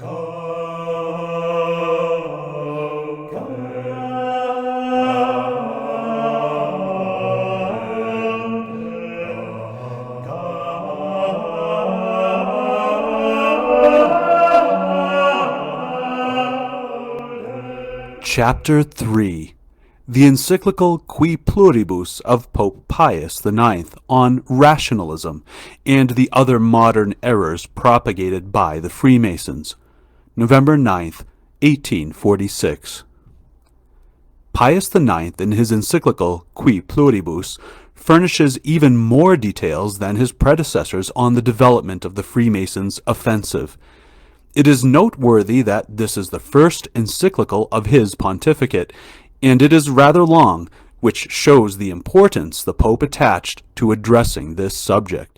Chapter 3. The Encyclical QUI PLURIBUS of Pope Pius IX on Rationalism and the other modern errors propagated by the Freemasons. November 9th, 1846. Pius IX, in his encyclical QUI PLURIBUS, furnishes even more details than his predecessors on the development of the Freemasons' offensive. It is noteworthy that this is the first encyclical of his pontificate, and it is rather long, which shows the importance the Pope attached to addressing this subject.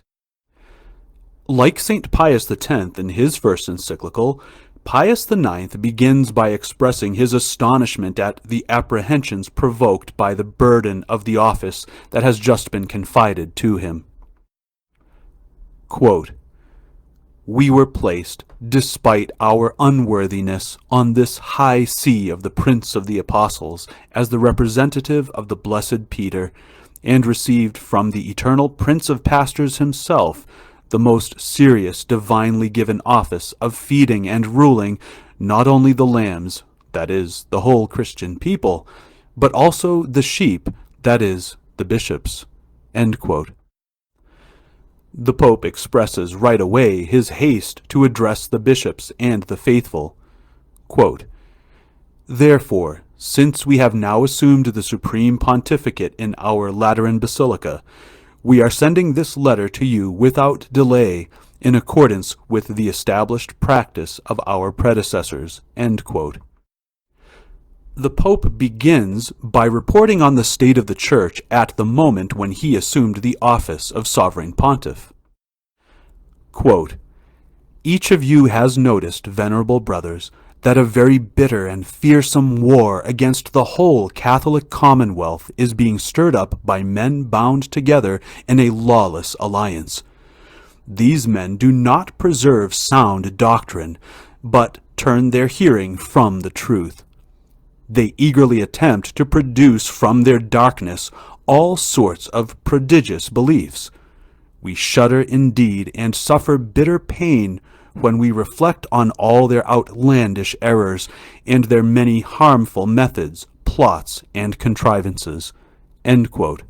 Like St. Pius X in his first encyclical, Pius IX begins by expressing his astonishment at the apprehensions provoked by the burden of the office that has just been confided to him. Quote, "We were placed, despite our unworthiness, on this high see of the Prince of the Apostles, as the representative of the blessed Peter, and received from the eternal Prince of Pastors himself the most serious divinely given office of feeding and ruling not only the lambs, that is, the whole Christian people, but also the sheep, that is, the bishops." End quote. The Pope expresses right away his haste to address the bishops and the faithful. Quote, "Therefore, since we have now assumed the supreme pontificate in our Lateran Basilica, we are sending this letter to you without delay, in accordance with the established practice of our predecessors." End quote. The Pope begins by reporting on the state of the Church at the moment when he assumed the office of Sovereign Pontiff. Quote, "Each of you has noticed, venerable brothers, that a very bitter and fearsome war against the whole Catholic Commonwealth is being stirred up by men bound together in a lawless alliance. These men do not preserve sound doctrine, but turn their hearing from the truth. They eagerly attempt to produce from their darkness all sorts of prodigious beliefs. We shudder indeed and suffer bitter pain when we reflect on all their outlandish errors and their many harmful methods, plots, and contrivances." End quote.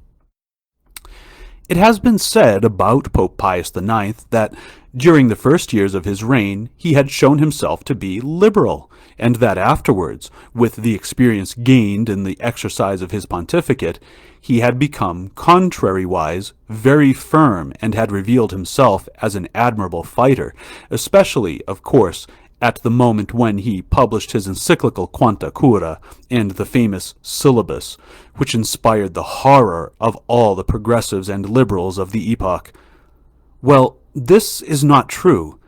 It has been said about Pope Pius IX that during the first years of his reign he had shown himself to be liberal, and that afterwards, with the experience gained in the exercise of his pontificate, he had become, contrariwise, very firm and had revealed himself as an admirable fighter, especially, of course, at the moment when he published his encyclical Quanta Cura and the famous Syllabus, which inspired the horror of all the progressives and liberals of the epoch. Well, this is not true.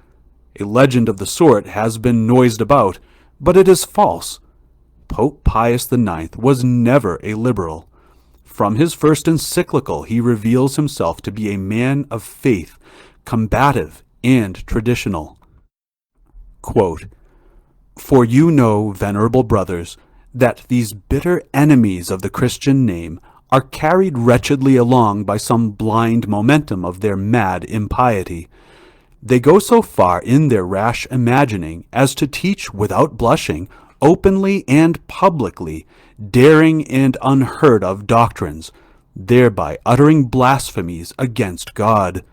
A legend of the sort has been noised about, but it is false. Pope Pius IX was never a liberal. From his first encyclical he reveals himself to be a man of faith, combative and traditional. Quote, "For you know, venerable brothers, that these bitter enemies of the Christian name are carried wretchedly along by some blind momentum of their mad impiety. They go so far in their rash imagining as to teach without blushing, openly and publicly, daring and unheard of doctrines, thereby uttering blasphemies against God.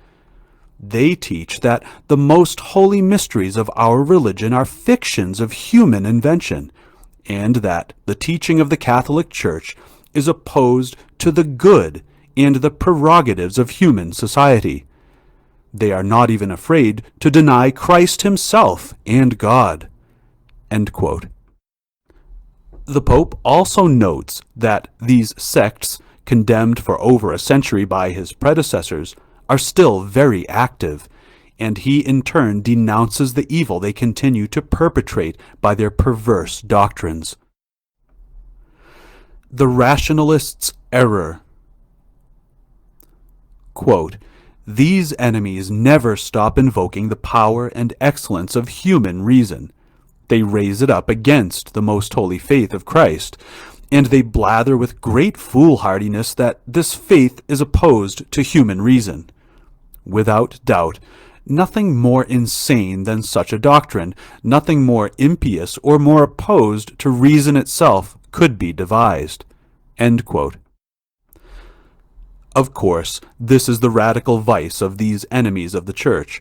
They teach that the most holy mysteries of our religion are fictions of human invention, and that the teaching of the Catholic Church is opposed to the good and the prerogatives of human society. They are not even afraid to deny Christ himself and God." End quote. The Pope also notes that these sects, condemned for over a century by his predecessors, are still very active, and he in turn denounces the evil they continue to perpetrate by their perverse doctrines. The Rationalists' Error. Quote, "These enemies never stop invoking the power and excellence of human reason. They raise it up against the most holy faith of Christ, and they blather with great foolhardiness that this faith is opposed to human reason. Without doubt, nothing more insane than such a doctrine, nothing more impious or more opposed to reason itself could be devised." End quote. Of course, this is the radical vice of these enemies of the Church.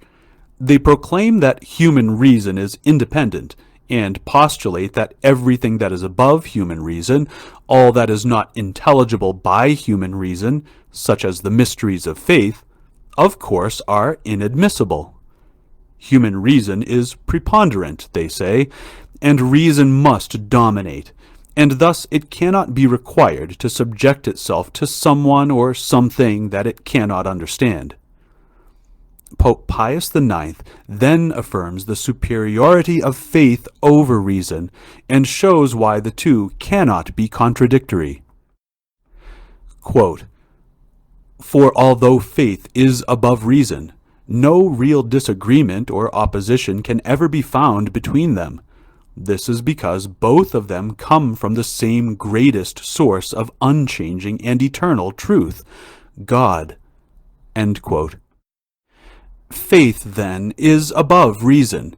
They proclaim that human reason is independent, and postulate that everything that is above human reason, all that is not intelligible by human reason, such as the mysteries of faith, of course are inadmissible. Human reason is preponderant, they say, and reason must dominate, and thus it cannot be required to subject itself to someone or something that it cannot understand. Pope Pius IX then affirms the superiority of faith over reason, and shows why the two cannot be contradictory. Quote, "For although faith is above reason, no real disagreement or opposition can ever be found between them. This is because both of them come from the same greatest source of unchanging and eternal truth, God." End quote. Faith, then, is above reason.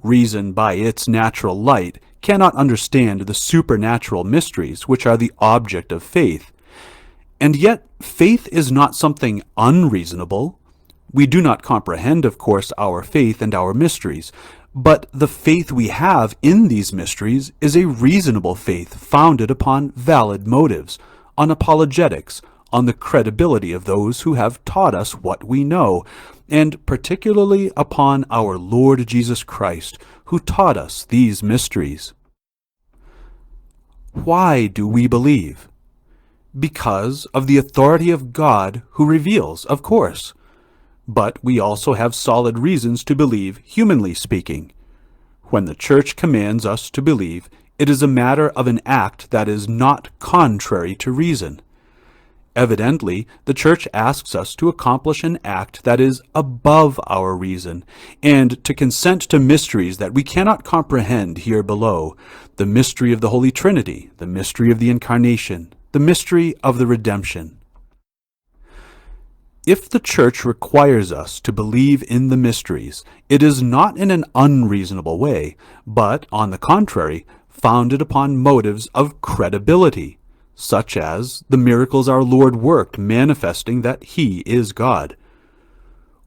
Reason, by its natural light, cannot understand the supernatural mysteries which are the object of faith. And yet, faith is not something unreasonable. We do not comprehend, of course, our faith and our mysteries, but the faith we have in these mysteries is a reasonable faith founded upon valid motives, on apologetics, on the credibility of those who have taught us what we know, and particularly upon our Lord Jesus Christ, who taught us these mysteries. Why do we believe? Because of the authority of God who reveals, of course. But we also have solid reasons to believe, humanly speaking. When the Church commands us to believe, it is a matter of an act that is not contrary to reason. Evidently, the Church asks us to accomplish an act that is above our reason, and to consent to mysteries that we cannot comprehend here below, the mystery of the Holy Trinity, the mystery of the Incarnation, the mystery of the redemption. If the Church requires us to believe in the mysteries, it is not in an unreasonable way, but, on the contrary, founded upon motives of credibility, such as the miracles our Lord worked manifesting that He is God.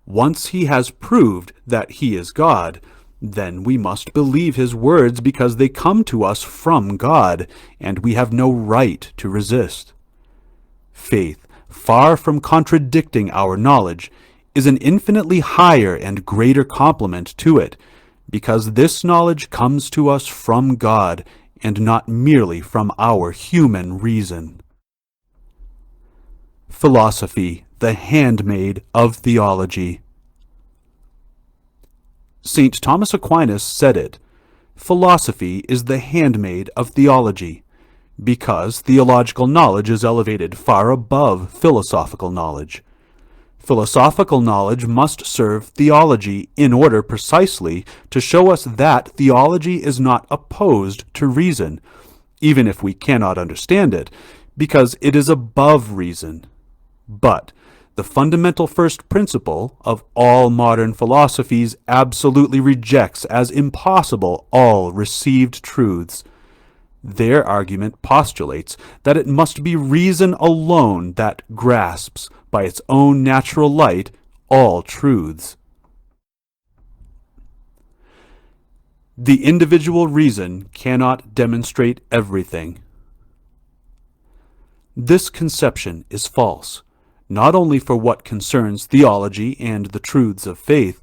Once He has proved that He is God, then we must believe His words because they come to us from God, and we have no right to resist. Faith, far from contradicting our knowledge, is an infinitely higher and greater complement to it, because this knowledge comes to us from God, and not merely from our human reason. Philosophy, the handmaid of theology. St. Thomas Aquinas said it, "Philosophy is the handmaid of theology," because theological knowledge is elevated far above philosophical knowledge. Philosophical knowledge must serve theology in order precisely to show us that theology is not opposed to reason, even if we cannot understand it, because it is above reason. But the fundamental first principle of all modern philosophies absolutely rejects as impossible all received truths. Their argument postulates that it must be reason alone that grasps, by its own natural light, all truths. The individual reason cannot demonstrate everything. This conception is false, not only for what concerns theology and the truths of faith,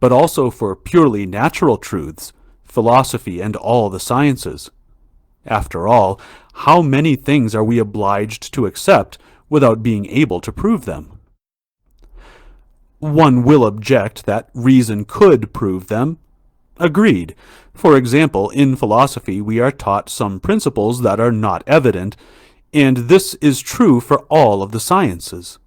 but also for purely natural truths, philosophy, and all the sciences. After all, how many things are we obliged to accept without being able to prove them? One will object that reason could prove them. Agreed. For example, in philosophy we are taught some principles that are not evident, and this is true for all of the sciences.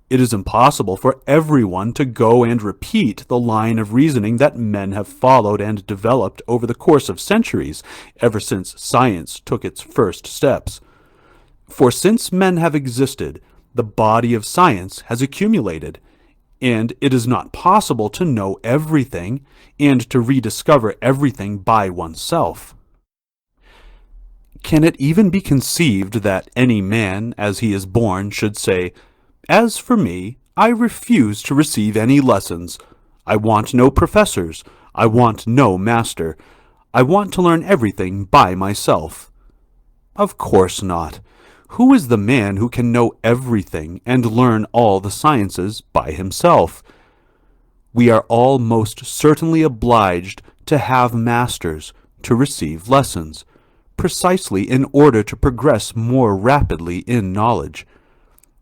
It is impossible for everyone to go and repeat the line of reasoning that men have followed and developed over the course of centuries, ever since science took its first steps. For since men have existed, the body of science has accumulated, and it is not possible to know everything and to rediscover everything by oneself. Can it even be conceived that any man, as he is born, should say, "As for me, I refuse to receive any lessons. I want no professors. I want no master. I want to learn everything by myself"? Of course not. Who is the man who can know everything and learn all the sciences by himself? We are all most certainly obliged to have masters, to receive lessons, precisely in order to progress more rapidly in knowledge.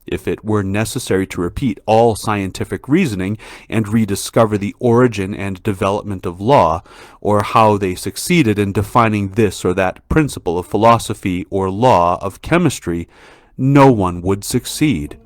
If it were necessary to repeat all scientific reasoning and rediscover the origin and development of law, or how they succeeded in defining this or that principle of philosophy or law of chemistry, no one would succeed.